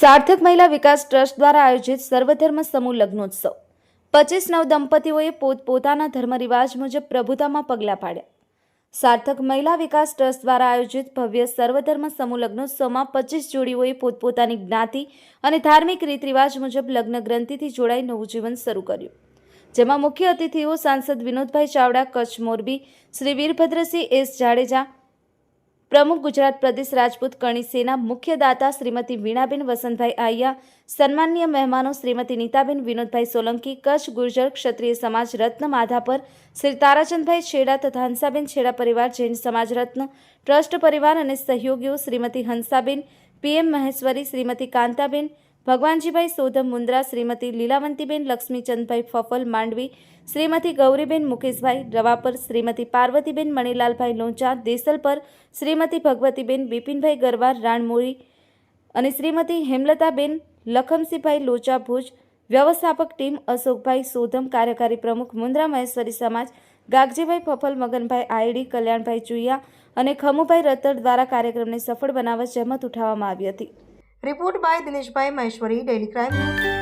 સાર્થક મહિલા વિકાસ ટ્રસ્ટ દ્વારા આયોજિત સર્વધર્મ સમૂહ લગ્નોત્સવ 25 નવદંપતીઓએ પોતપોતાના ધર્મ રિવાજ મુજબ પ્રભુતામાં પગલાં પાડ્યા। સાર્થક મહિલા વિકાસ ટ્રસ્ટ દ્વારા આયોજિત ભવ્ય સર્વધર્મ સમૂહ લગ્નોત્સવમાં 25 જોડીઓએ પોતપોતાની જ્ઞાતિ અને ધાર્મિક રીત રિવાજ મુજબ લગ્ન ગ્રંથિથી જોડાઈ નવું જીવન શરૂ કર્યું, જેમાં મુખ્ય અતિથિઓ સાંસદ વિનોદભાઈ ચાવડા કચ્છ મોરબી, શ્રી વીરભદ્રસિંહ એસ જાડેજા પ્રમુખ ગુજરાત પ્રદેશ રાજપૂત કરણી સેના, મુખ્ય દાતા શ્રીમતી વીણાબેન વસંતભાઈ આહિયા, સન્માનીય મહેમાનો શ્રીમતી નીતાબેન વિનોદભાઈ સોલંકી, કચ્છ ગુર્જર ક્ષત્રિય સમાજ રત્ન માધાપર શ્રી તારાચંદભાઈ છેડા તથા હંસાબેન છેડા પરિવાર જૈન સમાજ રત્ન ટ્રસ્ટ પરિવાર અને સહયોગીઓ શ્રીમતી હંસાબેન PM મહેશ્વરી, શ્રીમતી કાંતાબેન ભગવાનજીભાઈ સોધમ મુંદ્રા, શ્રીમતી લીલાવંતીબેન લક્ષ્મીચંદભાઈ ફફલ માંડવી, શ્રીમતી ગૌરીબેન મુકેશભાઈ રવાપર, શ્રીમતી પાર્વતીબેન મણીલાલભાઈ લોંચા દેસલપર, શ્રીમતી ભગવતીબેન બિપિનભાઈ ગરવાર રાણમોરી અને શ્રીમતી હેમલતાબેન લખમસિંહભાઈ લોચા ભુજ। વ્યવસ્થાપક ટીમ અશોકભાઈ સોધમ, કાર્યકારી પ્રમુખ મુંદ્રા મહેશ્વરી સમાજ ગાગજીભાઈ ફફલ, મગનભાઈ આયડી, કલ્યાણભાઈ ચુયા અને ખમુભાઈ રતડ દ્વારા કાર્યક્રમને સફળ બનાવવા જહેમત ઉઠાવવામાં આવી હતી। Report by Dineshbhai Maheshwari, daily crime news.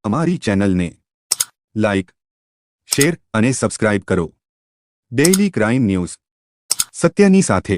અમારી ચેનલને લાઇક, શેર અને સબસ્ક્રાઇબ કરો। ડેઇલી ક્રાઇમ ન્યૂઝ, સત્યની સાથે।